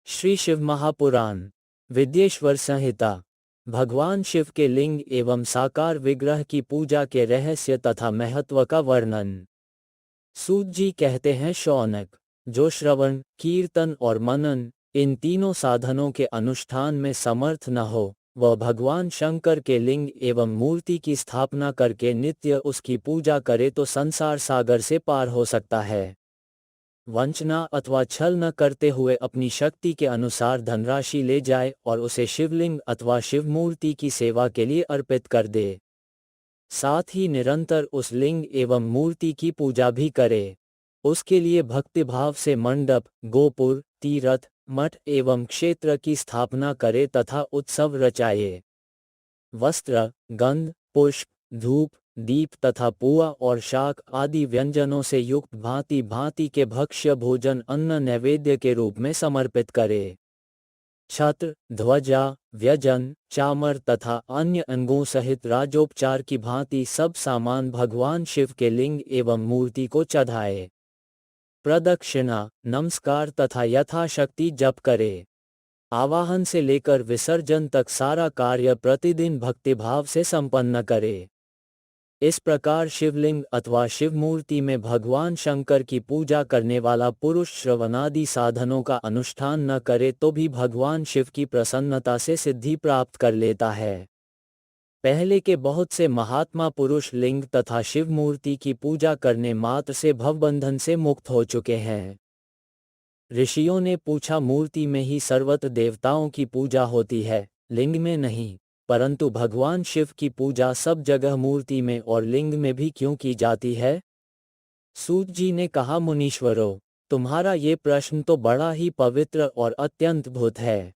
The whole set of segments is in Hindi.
श्री शिव महापुराण विद्येश्वर संहिता। भगवान शिव के लिंग एवं साकार विग्रह की पूजा के रहस्य तथा महत्व का वर्णन। सूत जी कहते हैं, शौनक, जो श्रवण, कीर्तन और मनन इन तीनों साधनों के अनुष्ठान में समर्थ न हो, वह भगवान शंकर के लिंग एवं मूर्ति की स्थापना करके नित्य उसकी पूजा करे तो संसार सागर से पार हो सकता है। वंचना अथवा छल न करते हुए अपनी शक्ति के अनुसार धनराशि ले जाए और उसे शिवलिंग अथवा शिव मूर्ति की सेवा के लिए अर्पित कर दे। साथ ही निरंतर उस लिंग एवं मूर्ति की पूजा भी करे। उसके लिए भक्तिभाव से मंडप, गोपुर, तीर्थ, मठ एवं क्षेत्र की स्थापना करे तथा उत्सव रचाए। वस्त्र, गंध, पुष्प, धूप, दीप तथा पुआ और शाक आदि व्यंजनों से युक्त भांति भांति के भक्ष्य भोजन अन्न नैवेद्य के रूप में समर्पित करे। छत्र, ध्वजा, व्यजन, चामर तथा अन्य अंगों सहित राजोपचार की भांति सब सामान भगवान शिव के लिंग एवं मूर्ति को चढ़ाए। प्रदक्षिणा, नमस्कार तथा यथाशक्ति जप करे। आवाहन से लेकर विसर्जन तक सारा कार्य प्रतिदिन भक्तिभाव से संपन्न करे। इस प्रकार शिवलिंग अथवा शिव मूर्ति में भगवान शंकर की पूजा करने वाला पुरुष श्रवणादि साधनों का अनुष्ठान न करे तो भी भगवान शिव की प्रसन्नता से सिद्धि प्राप्त कर लेता है। पहले के बहुत से महात्मा पुरुष लिंग तथा शिव मूर्ति की पूजा करने मात्र से भवबंधन से मुक्त हो चुके हैं। ऋषियों ने पूछा, मूर्ति में ही सर्वत्र देवताओं की पूजा होती है, लिंग में नहीं, परंतु भगवान शिव की पूजा सब जगह मूर्ति में और लिंग में भी क्यों की जाती है? सूत जी ने कहा, मुनीश्वरों, तुम्हारा ये प्रश्न तो बड़ा ही पवित्र और अत्यंत अद्भुत है।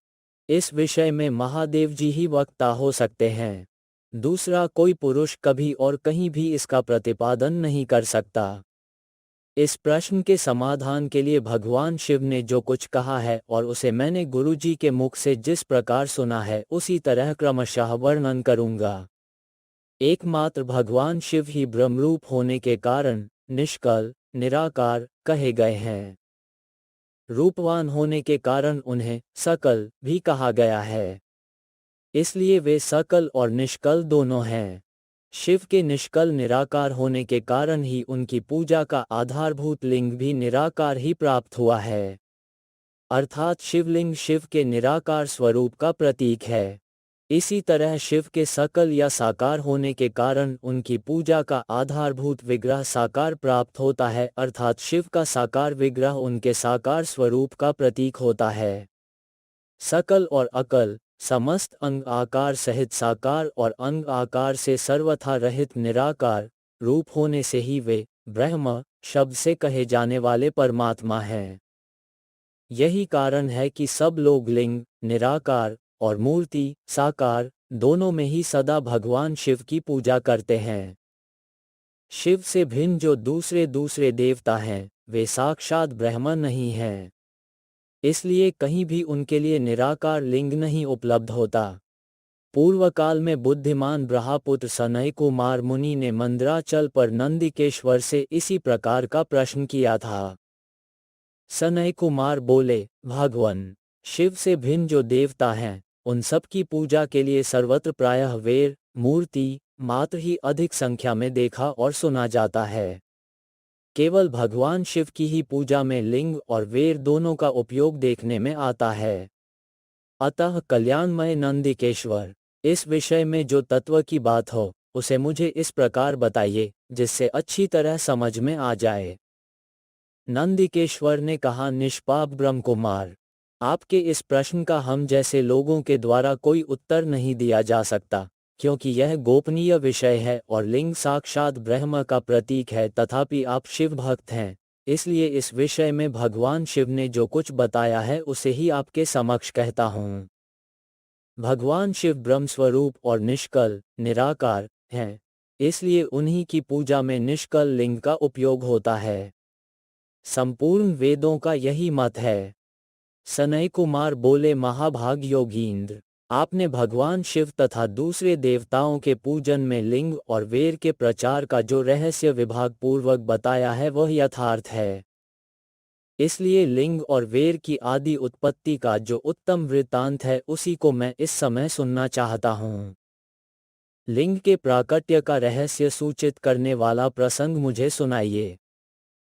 इस विषय में महादेव जी ही वक्ता हो सकते हैं। दूसरा कोई पुरुष कभी और कहीं भी इसका प्रतिपादन नहीं कर सकता। इस प्रश्न के समाधान के लिए भगवान शिव ने जो कुछ कहा है और उसे मैंने गुरुजी के मुख से जिस प्रकार सुना है उसी तरह क्रमशः वर्णन करूंगा। एकमात्र भगवान शिव ही ब्रह्मरूप होने के कारण निष्कल, निराकार कहे गए हैं। रूपवान होने के कारण उन्हें सकल भी कहा गया है। इसलिए वे सकल और निष्कल दोनों हैं। शिव के निष्कल निराकार होने के कारण ही उनकी पूजा का आधारभूत लिंग भी निराकार ही प्राप्त हुआ है। अर्थात शिवलिंग शिव के निराकार स्वरूप का प्रतीक है। इसी तरह शिव के सकल या साकार होने के कारण उनकी पूजा का आधारभूत विग्रह साकार प्राप्त होता है, अर्थात शिव का साकार विग्रह उनके साकार स्वरूप का प्रतीक होता है। सकल और अकल, समस्त अंग आकार सहित साकार और अंग आकार से सर्वथा रहित निराकार रूप होने से ही वे ब्रह्म शब्द से कहे जाने वाले परमात्मा हैं। यही कारण है कि सब लोग लिंग निराकार और मूर्ति साकार दोनों में ही सदा भगवान शिव की पूजा करते हैं। शिव से भिन्न जो दूसरे दूसरे देवता हैं, वे साक्षात ब्रह्म नहीं हैं। इसलिए कहीं भी उनके लिए निराकार लिंग नहीं उपलब्ध होता। पूर्व काल में बुद्धिमान ब्रह्मपुत्र सनय कुमार मुनि ने मंदराचल पर नंदिकेश्वर से इसी प्रकार का प्रश्न किया था। सनय कुमार बोले, भगवान शिव से भिन्न जो देवता हैं, उन सब की पूजा के लिए सर्वत्र प्रायः वेर मूर्ति मात्र ही अधिक संख्या में देखा और सुना जाता है। केवल भगवान शिव की ही पूजा में लिंग और वेर दोनों का उपयोग देखने में आता है। अतः कल्याणमय नंदिकेश्वर, इस विषय में जो तत्व की बात हो उसे मुझे इस प्रकार बताइए जिससे अच्छी तरह समझ में आ जाए। नंदिकेश्वर ने कहा, निष्पाप ब्रह्म कुमार, आपके इस प्रश्न का हम जैसे लोगों के द्वारा कोई उत्तर नहीं दिया जा सकता, क्योंकि यह गोपनीय विषय है और लिंग साक्षात ब्रह्म का प्रतीक है। तथापि आप शिव भक्त हैं, इसलिए इस विषय में भगवान शिव ने जो कुछ बताया है उसे ही आपके समक्ष कहता हूँ। भगवान शिव ब्रह्म स्वरूप और निष्कल निराकार हैं, इसलिए उन्हीं की पूजा में निष्कल लिंग का उपयोग होता है। संपूर्ण वेदों का यही मत है। सनय कुमार बोले, महाभाग योगींद्र, आपने भगवान शिव तथा दूसरे देवताओं के पूजन में लिंग और वेर के प्रचार का जो रहस्य विभाग पूर्वक बताया है वह यथार्थ है। इसलिए लिंग और वेर की आदि उत्पत्ति का जो उत्तम वृत्तांत है उसी को मैं इस समय सुनना चाहता हूँ। लिंग के प्राकट्य का रहस्य सूचित करने वाला प्रसंग मुझे सुनाइए।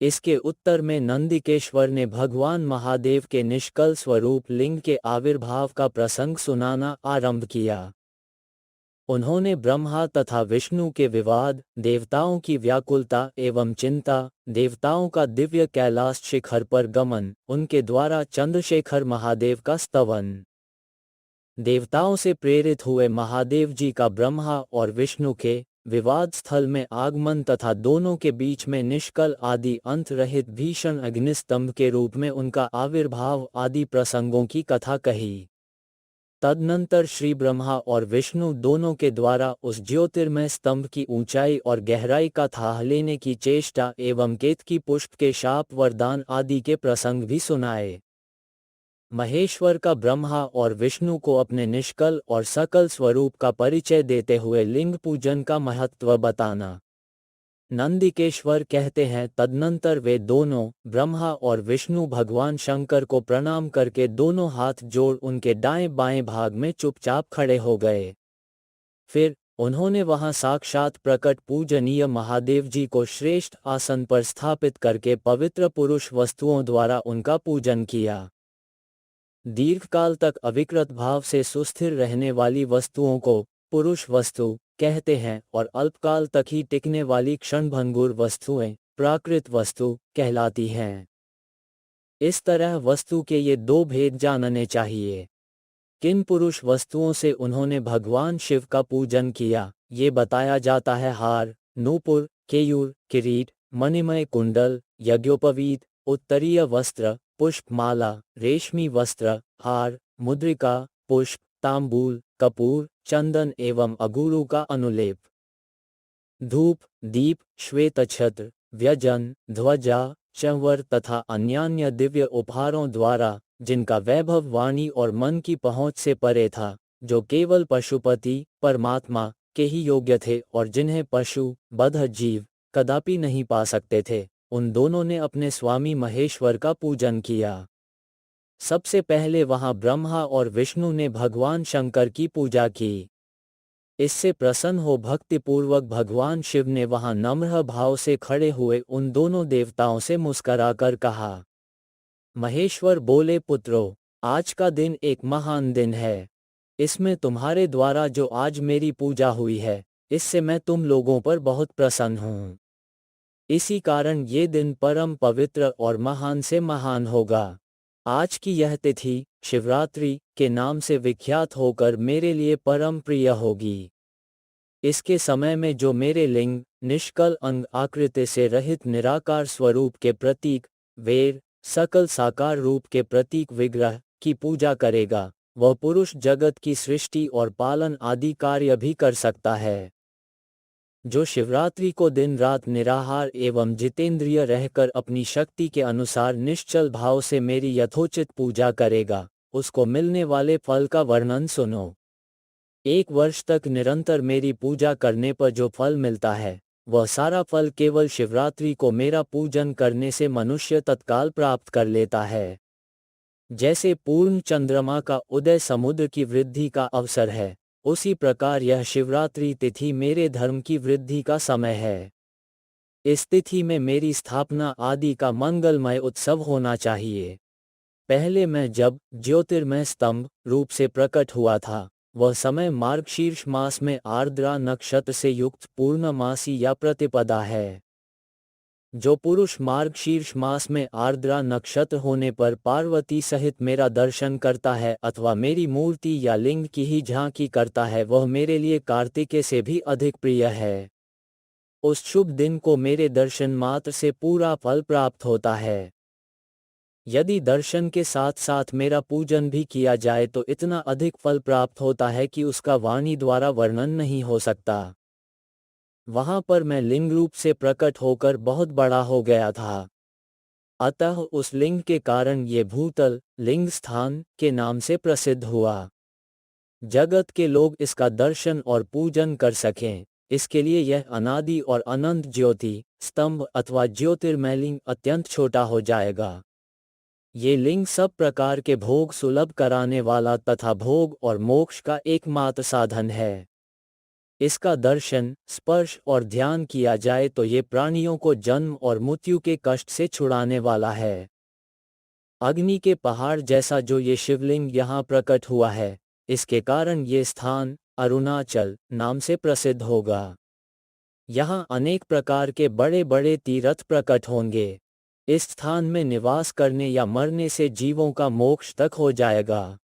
इसके उत्तर में नंदिकेश्वर ने भगवान महादेव के निष्कल स्वरूप लिंग के आविर्भाव का प्रसंग सुनाना आरंभ किया। उन्होंने ब्रह्मा तथा विष्णु के विवाद, देवताओं की व्याकुलता एवं चिंता, देवताओं का दिव्य कैलाश शिखर पर गमन, उनके द्वारा चंद्रशेखर महादेव का स्तवन, देवताओं से प्रेरित हुए महादेव जी का ब्रह्मा और विष्णु के विवाद स्थल में आगमन तथा दोनों के बीच में निष्कल आदि अंत रहित भीषण अग्निस्तंभ के रूप में उनका आविर्भाव आदि प्रसंगों की कथा कही। तदनंतर श्री ब्रह्मा और विष्णु दोनों के द्वारा उस ज्योतिर्मय स्तंभ की ऊंचाई और गहराई का थाह लेने की चेष्टा एवं केतकी पुष्प के शाप वरदान आदि के प्रसंग भी सुनाए। महेश्वर का ब्रह्मा और विष्णु को अपने निष्कल और सकल स्वरूप का परिचय देते हुए लिंग पूजन का महत्व बताना। नंदिकेश्वर कहते हैं, तदनंतर वे दोनों ब्रह्मा और विष्णु भगवान शंकर को प्रणाम करके दोनों हाथ जोड़ उनके दाएं बाएं भाग में चुपचाप खड़े हो गए। फिर उन्होंने वहां साक्षात प्रकट पूजनीय महादेव जी को श्रेष्ठ आसन पर स्थापित करके पवित्र पुरुष वस्तुओं द्वारा उनका पूजन किया। दीर्घकाल तक अविकृत भाव से सुस्थिर रहने वाली वस्तुओं को पुरुष वस्तु कहते हैं और अल्पकाल तक ही टिकने वाली क्षणभंगुर वस्तुएं प्राकृत वस्तु कहलाती हैं। इस तरह वस्तु के ये दो भेद जानने चाहिए। किन पुरुष वस्तुओं से उन्होंने भगवान शिव का पूजन किया, ये बताया जाता है। हार, नूपुर, केयूर, किरीट, मणिमय कुंडल, यज्ञोपवीत, उत्तरीय वस्त्र, पुष्पमाला, रेशमी वस्त्र, हार, मुद्रिका, पुष्प, तांबूल, कपूर, चंदन एवं अगुरु का अनुलेप, धूप, दीप, श्वेत छत्र, व्यजन, ध्वजा, चंवर तथा अन्यान्य दिव्य उपहारों द्वारा, जिनका वैभव वाणी और मन की पहुंच से परे था, जो केवल पशुपति परमात्मा के ही योग्य थे और जिन्हें पशु बद्ध जीव कदापि नहीं पा सकते थे, उन दोनों ने अपने स्वामी महेश्वर का पूजन किया। सबसे पहले वहां ब्रह्मा और विष्णु ने भगवान शंकर की पूजा की। इससे प्रसन्न हो भक्तिपूर्वक भगवान शिव ने वहां नम्र भाव से खड़े हुए उन दोनों देवताओं से मुस्कराकर कहा। महेश्वर बोले, पुत्रों, आज का दिन एक महान दिन है। इसमें तुम्हारे द्वारा जो आज मेरी पूजा हुई है, इससे मैं तुम लोगों पर बहुत प्रसन्न हूँ। इसी कारण ये दिन परम पवित्र और महान से महान होगा। आज की यह तिथि शिवरात्रि के नाम से विख्यात होकर मेरे लिए परम प्रिय होगी। इसके समय में जो मेरे लिंग निष्कल अंग आकृति से रहित निराकार स्वरूप के प्रतीक वेर सकल साकार रूप के प्रतीक विग्रह की पूजा करेगा, वह पुरुष जगत की सृष्टि और पालन आदि कार्य भी कर सकता है। जो शिवरात्रि को दिन रात निराहार एवं जितेंद्रिय रहकर अपनी शक्ति के अनुसार निश्चल भाव से मेरी यथोचित पूजा करेगा, उसको मिलने वाले फल का वर्णन सुनो। 1 वर्ष तक निरंतर मेरी पूजा करने पर जो फल मिलता है, वह सारा फल केवल शिवरात्रि को मेरा पूजन करने से मनुष्य तत्काल प्राप्त कर लेता है। जैसे पूर्ण चंद्रमा का उदय समुद्र की वृद्धि का अवसर है, उसी प्रकार यह शिवरात्रि तिथि मेरे धर्म की वृद्धि का समय है। इस तिथि में मेरी स्थापना आदि का मंगलमय उत्सव होना चाहिए। पहले मैं जब ज्योतिर्मय स्तंभ रूप से प्रकट हुआ था, वह समय मार्गशीर्ष मास में आर्द्रा नक्षत्र से युक्त पूर्णमासी या प्रतिपदा है। जो पुरुष मार्गशीर्ष मास में आर्द्रा नक्षत्र होने पर पार्वती सहित मेरा दर्शन करता है अथवा मेरी मूर्ति या लिंग की ही झांकी करता है, वह मेरे लिए कार्तिकेय से भी अधिक प्रिय है। उस शुभ दिन को मेरे दर्शन मात्र से पूरा फल प्राप्त होता है। यदि दर्शन के साथ साथ मेरा पूजन भी किया जाए तो इतना अधिक फल प्राप्त होता है कि उसका वाणी द्वारा वर्णन नहीं हो सकता। वहां पर मैं लिंग रूप से प्रकट होकर बहुत बड़ा हो गया था। अतः उस लिंग के कारण ये भूतल लिंग स्थान के नाम से प्रसिद्ध हुआ। जगत के लोग इसका दर्शन और पूजन कर सकें, इसके लिए यह अनादि और अनंत ज्योति स्तंभ अथवा ज्योतिर्मय लिंग अत्यंत छोटा हो जाएगा। ये लिंग सब प्रकार के भोग सुलभ कराने वाला तथा भोग और मोक्ष का एकमात्र साधन है। इसका दर्शन, स्पर्श और ध्यान किया जाए तो ये प्राणियों को जन्म और मृत्यु के कष्ट से छुड़ाने वाला है। अग्नि के पहाड़ जैसा जो ये शिवलिंग यहाँ प्रकट हुआ है, इसके कारण ये स्थान अरुणाचल नाम से प्रसिद्ध होगा। यहाँ अनेक प्रकार के बड़े बड़े तीर्थ प्रकट होंगे। इस स्थान में निवास करने या मरने से जीवों का मोक्ष तक हो जाएगा।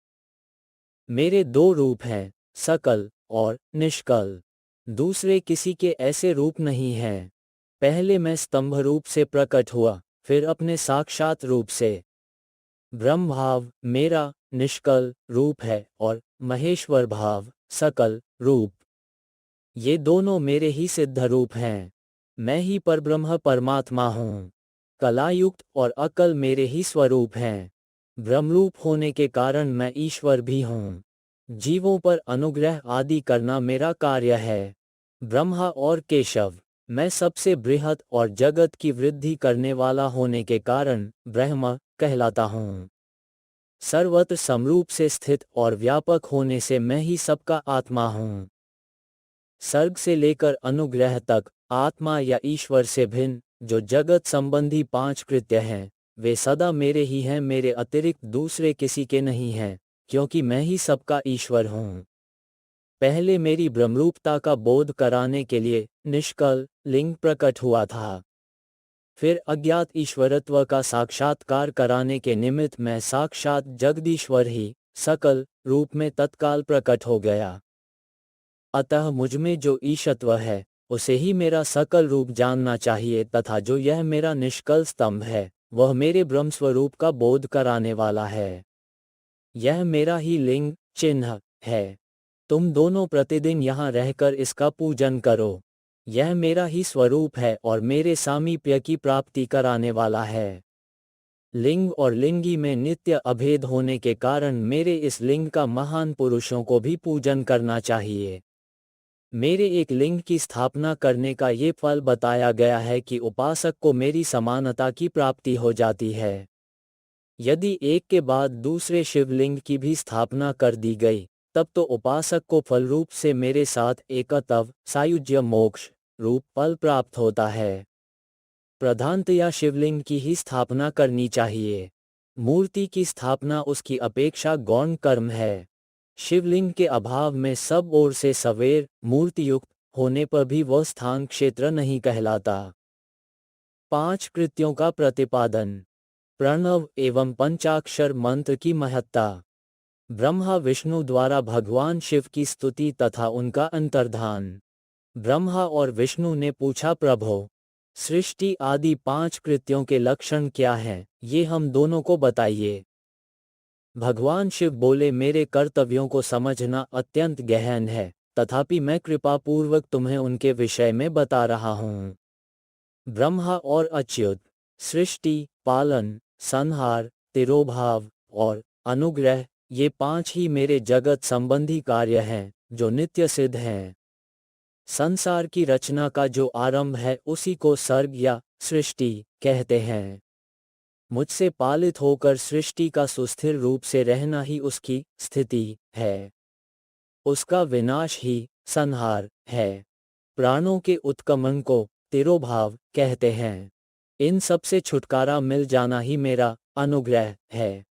मेरे दो रूप हैं, सकल और निष्कल। दूसरे किसी के ऐसे रूप नहीं हैं। पहले मैं स्तंभ रूप से प्रकट हुआ, फिर अपने साक्षात रूप से। ब्रह्म भाव मेरा निष्कल रूप है और महेश्वर भाव सकल रूप। ये दोनों मेरे ही सिद्ध रूप हैं। मैं ही परब्रह्म परमात्मा हूँ। कलायुक्त और अकल मेरे ही स्वरूप हैं। ब्रह्मरूप होने के कारण मैं ईश्वर भी हूँ। जीवों पर अनुग्रह आदि करना मेरा कार्य है। ब्रह्मा और केशव, मैं सबसे बृहद और जगत की वृद्धि करने वाला होने के कारण ब्रह्म कहलाता हूँ। सर्वत्र समरूप से स्थित और व्यापक होने से मैं ही सबका आत्मा हूँ। सर्ग से लेकर अनुग्रह तक आत्मा या ईश्वर से भिन्न जो जगत संबंधी 5 कृत्य हैं, वे सदा मेरे ही हैं, मेरे अतिरिक्त दूसरे किसी के नहीं हैं, क्योंकि मैं ही सबका ईश्वर हूँ। पहले मेरी ब्रह्मरूपता का बोध कराने के लिए निष्कल लिंग प्रकट हुआ था। फिर अज्ञात ईश्वरत्व का साक्षात्कार कराने के निमित्त मैं साक्षात जगदीश्वर ही सकल रूप में तत्काल प्रकट हो गया। अतः मुझमें जो ईशत्व है, उसे ही मेरा सकल रूप जानना चाहिए तथा जो यह मेरा निष्कल स्तंभ है, वह मेरे ब्रह्मस्वरूप का बोध कराने वाला है। यह मेरा ही लिंग चिन्ह है। तुम दोनों प्रतिदिन यहाँ रहकर इसका पूजन करो। यह मेरा ही स्वरूप है और मेरे सामीप्य की प्राप्ति कराने वाला है। लिंग और लिंगी में नित्य अभेद होने के कारण मेरे इस लिंग का महान पुरुषों को भी पूजन करना चाहिए। मेरे एक लिंग की स्थापना करने का ये फल बताया गया है कि उपासक को मेरी समानता की प्राप्ति हो जाती है। यदि एक के बाद दूसरे शिवलिंग की भी स्थापना कर दी गई, तब तो उपासक को फल रूप से मेरे साथ एकत्व सायुज्य मोक्ष रूप फल प्राप्त होता है। प्रधानतया शिवलिंग की ही स्थापना करनी चाहिए। मूर्ति की स्थापना उसकी अपेक्षा गौण कर्म है। शिवलिंग के अभाव में सब ओर से सवेर मूर्तियुक्त होने पर भी वह स्थान क्षेत्र नहीं कहलाता। 5 कृत्यों का प्रतिपादन। प्रणव एवं पंचाक्षर मंत्र की महत्ता। ब्रह्मा विष्णु द्वारा भगवान शिव की स्तुति तथा उनका अंतर्धान। ब्रह्मा और विष्णु ने पूछा, प्रभो, सृष्टि आदि 5 कृत्यों के लक्षण क्या हैं, ये हम दोनों को बताइए। भगवान शिव बोले, मेरे कर्तव्यों को समझना अत्यंत गहन है, तथापि मैं कृपापूर्वक तुम्हें उनके विषय में बता रहा हूँ। ब्रह्मा और अच्युत, सृष्टि, पालन, संहार, तिरोभाव और अनुग्रह, ये 5 ही मेरे जगत संबंधी कार्य हैं, जो नित्य सिद्ध हैं। संसार की रचना का जो आरंभ है उसी को सर्ग या सृष्टि कहते हैं। मुझसे पालित होकर सृष्टि का सुस्थिर रूप से रहना ही उसकी स्थिति है। उसका विनाश ही संहार है। प्राणों के उत्कमन को तिरोभाव कहते हैं। इन सब से छुटकारा मिल जाना ही मेरा अनुग्रह है।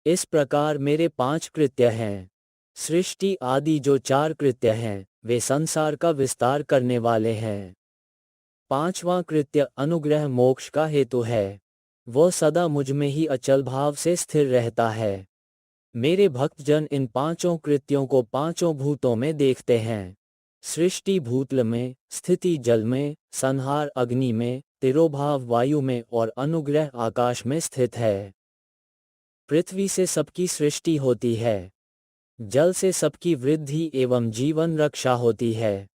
इस प्रकार मेरे 5 कृत्य हैं। सृष्टि आदि जो 4 कृत्य हैं, वे संसार का विस्तार करने वाले हैं। 5वां कृत्य अनुग्रह मोक्ष का हेतु है। वह सदा मुझमें ही अचल भाव से स्थिर रहता है। मेरे भक्तजन इन 5 कृत्यों को 5 भूतों में देखते हैं। सृष्टि भूतल में, स्थिति जल में, संहार अग्नि में, तिरोभाव वायु में और अनुग्रह आकाश में स्थित है। पृथ्वी से सबकी सृष्टि होती है। जल से सबकी वृद्धि एवं जीवन रक्षा होती है।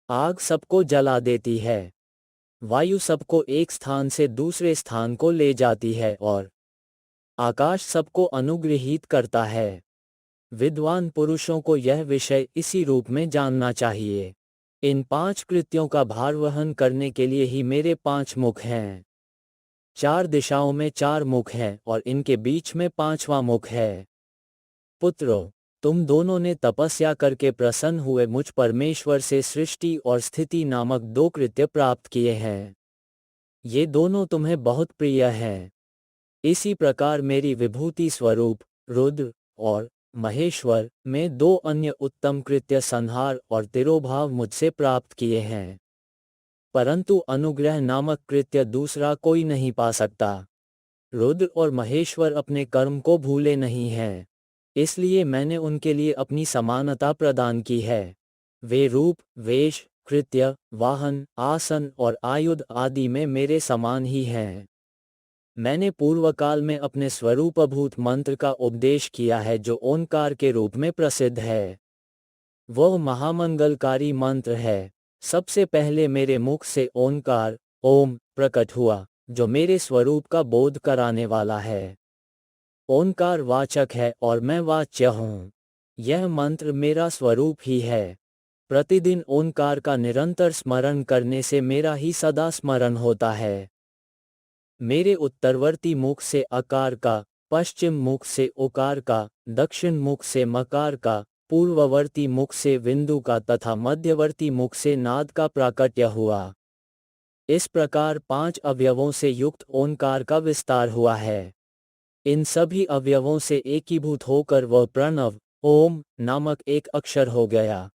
आग सबको जला देती है। वायु सबको एक स्थान से दूसरे स्थान को ले जाती है और आकाश सबको अनुग्रहित करता है। विद्वान पुरुषों को यह विषय इसी रूप में जानना चाहिए। इन 5 कृत्यों का भार वहन करने के लिए ही मेरे 5 मुख हैं। चार दिशाओं में चार मुख हैं और इनके बीच में पांचवा मुख है। पुत्रों, तुम दोनों ने तपस्या करके प्रसन्न हुए मुझ परमेश्वर से सृष्टि और स्थिति नामक दो कृत्य प्राप्त किए हैं। ये दोनों तुम्हें बहुत प्रिय हैं। इसी प्रकार मेरी विभूति स्वरूप रुद्र और महेश्वर में दो अन्य उत्तम कृत्य संहार और तिरोभाव मुझसे प्राप्त किए हैं। परंतु अनुग्रह नामक कृत्य दूसरा कोई नहीं पा सकता। रुद्र और महेश्वर अपने कर्म को भूले नहीं हैं, इसलिए मैंने उनके लिए अपनी समानता प्रदान की है। वे रूप, वेश, कृत्य, वाहन, आसन और आयुध आदि में मेरे समान ही हैं। मैंने पूर्व काल में अपने स्वरूपभूत मंत्र का उपदेश किया है जो ओंकार के रूप में प्रसिद्ध है। वह महामंगलकारी मंत्र है। सबसे पहले मेरे मुख से ओंकार, ओम, प्रकट हुआ, जो मेरे स्वरूप का बोध कराने वाला है। ओंकार वाचक है और मैं वाच्य हूँ। यह मंत्र मेरा स्वरूप ही है। प्रतिदिन ओंकार का निरंतर स्मरण करने से मेरा ही सदा स्मरण होता है। मेरे उत्तरवर्ती मुख से अकार का, पश्चिम मुख से ओकार का, दक्षिण मुख से मकार का, पूर्ववर्ती मुख से बिंदु का तथा मध्यवर्ती मुख से नाद का प्राकट्य हुआ। इस प्रकार 5 अवयवों से युक्त ओंकार का विस्तार हुआ है। इन सभी अवयवों से एकीभूत होकर वह प्रणव, ओम नामक एक अक्षर हो गया।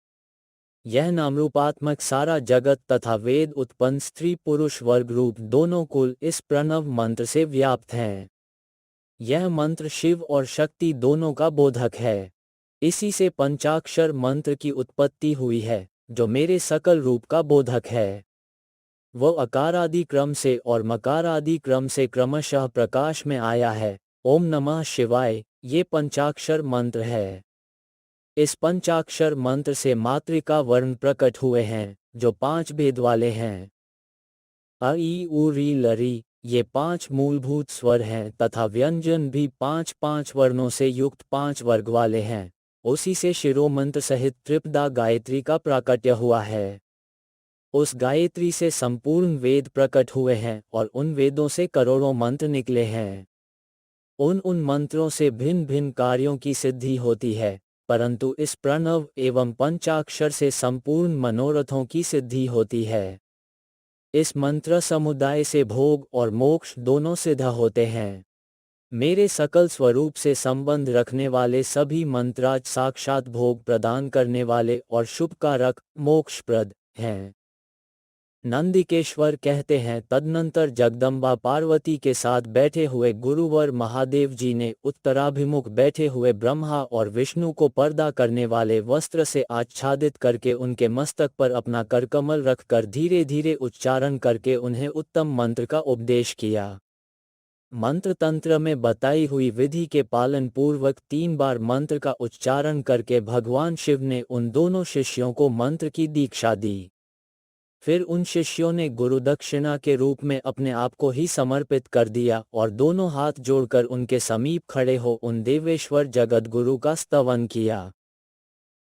यह नामरूपात्मक सारा जगत तथा वेद उत्पन्न स्त्री पुरुष वर्ग रूप दोनों कुल इस प्रणव मंत्र से व्याप्त हैं। यह मंत्र शिव और शक्ति दोनों का बोधक है। इसी से पंचाक्षर मंत्र की उत्पत्ति हुई है, जो मेरे सकल रूप का बोधक है। वह अकारादि क्रम से और मकारादि क्रम से क्रमशः प्रकाश में आया है। ओम नमः शिवाय, ये पंचाक्षर मंत्र है। इस पंचाक्षर मंत्र से मातृका वर्ण प्रकट हुए हैं, जो 5 भेद वाले हैं। अ ई उ री लरी, ये 5 मूलभूत स्वर हैं तथा व्यंजन भी 5-5 वर्णों से युक्त 5 वर्ग वाले हैं। उसी से शिरोमंत्र सहित त्रिपदा गायत्री का प्राकट्य हुआ है। उस गायत्री से संपूर्ण वेद प्रकट हुए हैं और उन वेदों से करोड़ों मंत्र निकले हैं। उन मंत्रों से भिन्न भिन्न कार्यों की सिद्धि होती है, परंतु इस प्रणव एवं पंचाक्षर से संपूर्ण मनोरथों की सिद्धि होती है। इस मंत्र समुदाय से भोग और मोक्ष दोनों सिद्ध होते हैं। मेरे सकल स्वरूप से संबंध रखने वाले सभी मंत्राज साक्षात भोग प्रदान करने वाले और शुभकारक, मोक्षप्रद हैं। नंदिकेश्वर कहते हैं, तदनंतर जगदम्बा पार्वती के साथ बैठे हुए गुरुवर महादेव जी ने उत्तराभिमुख बैठे हुए ब्रह्मा और विष्णु को पर्दा करने वाले वस्त्र से आच्छादित करके उनके मस्तक पर अपना करकमल रखकर धीरे धीरे उच्चारण करके उन्हें उत्तम मंत्र का उपदेश किया। मंत्र तंत्र में बताई हुई विधि के पालन पूर्वक 3 बार मंत्र का उच्चारण करके भगवान शिव ने उन दोनों शिष्यों को मंत्र की दीक्षा दी। फिर उन शिष्यों ने गुरुदक्षिणा के रूप में अपने आप को ही समर्पित कर दिया और दोनों हाथ जोड़कर उनके समीप खड़े हो उन देवेश्वर जगत गुरु का स्तवन किया।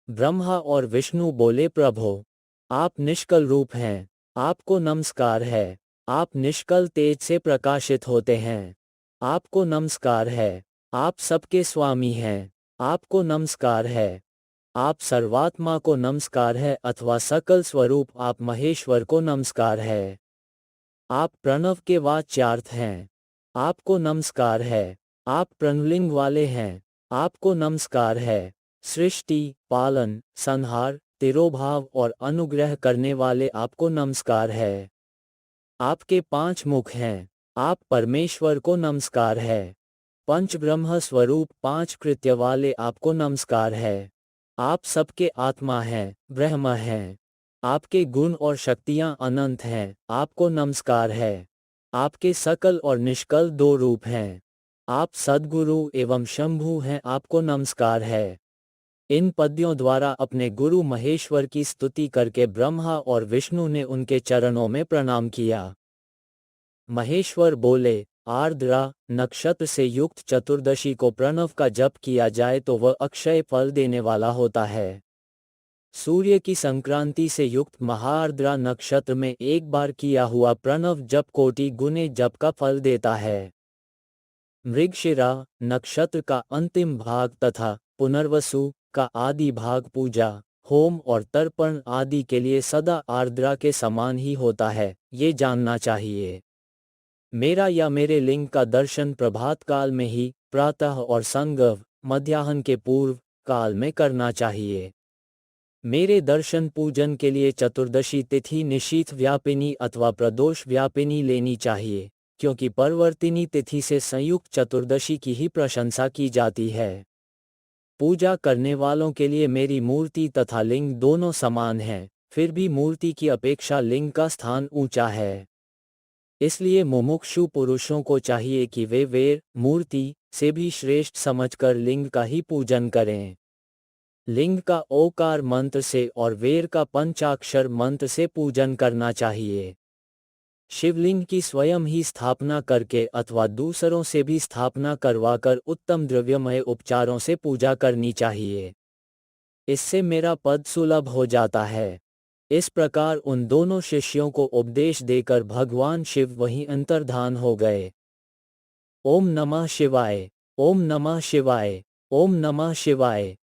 ब्रह्मा और विष्णु बोले, प्रभो, आप निष्कल रूप हैं, आपको नमस्कार है। आप निष्कल तेज से प्रकाशित होते हैं, आपको नमस्कार है। आप सबके स्वामी हैं, आपको नमस्कार है। आप सर्वात्मा को नमस्कार है अथवा सकल स्वरूप आप महेश्वर को नमस्कार है। आप प्रणव के वाच्यार्थ हैं, आपको नमस्कार है। आप प्रणलिंग वाले हैं, आपको नमस्कार है। सृष्टि, पालन, संहार, तिरोभाव और अनुग्रह करने वाले आपको नमस्कार है। आपके 5 मुख हैं, आप परमेश्वर को नमस्कार है। पंच ब्रह्म स्वरूप 5 कृत्य वाले आपको नमस्कार है। आप सबके आत्मा हैं, ब्रह्म हैं। आपके गुण और शक्तियां अनंत हैं, आपको नमस्कार है। आपके सकल और निष्कल 2 रूप हैं। आप सद्गुरु एवं शंभु हैं, आपको नमस्कार है। इन पद्यों द्वारा अपने गुरु महेश्वर की स्तुति करके ब्रह्मा और विष्णु ने उनके चरणों में प्रणाम किया। महेश्वर बोले, आर्द्रा नक्षत्र से युक्त चतुर्दशी को प्रणव का जप किया जाए तो वह अक्षय फल देने वाला होता है। सूर्य की संक्रांति से युक्त महाआर्द्रा नक्षत्र में एक बार किया हुआ प्रणव जप कोटि गुने जप का फल देता है। मृगशिरा नक्षत्र का अंतिम भाग तथा पुनर्वसु का आदि भाग पूजा, होम और तर्पण आदि के लिए सदा आर्द्रा के समान ही होता है, ये जानना चाहिए। मेरा या मेरे लिंग का दर्शन प्रभात काल में ही, प्रातः और संगव मध्याह्न के पूर्व काल में करना चाहिए। मेरे दर्शन पूजन के लिए चतुर्दशी तिथि निशीथ व्यापिनी अथवा प्रदोष व्यापिनी लेनी चाहिए, क्योंकि परवर्तिनी तिथि से संयुक्त चतुर्दशी की ही प्रशंसा की जाती है। पूजा करने वालों के लिए मेरी मूर्ति तथा लिंग दोनों समान हैं, फिर भी मूर्ति की अपेक्षा लिंग का स्थान ऊंचा है। इसलिए मुमुक्षु पुरुषों को चाहिए कि वे वेर मूर्ति से भी श्रेष्ठ समझकर लिंग का ही पूजन करें। लिंग का ओकार मंत्र से और वेर का पंचाक्षर मंत्र से पूजन करना चाहिए। शिवलिंग की स्वयं ही स्थापना करके अथवा दूसरों से भी स्थापना करवाकर उत्तम द्रव्यमय उपचारों से पूजा करनी चाहिए। इससे मेरा पद सुलभ हो जाता है। इस प्रकार उन दोनों शिष्यों को उपदेश देकर भगवान शिव वहीं अंतर्धान हो गए। ओम नमः शिवाय, ओम नमः शिवाय, ओम नमः शिवाय।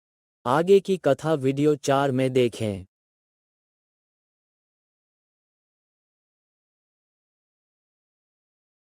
आगे की कथा वीडियो 4 में देखें।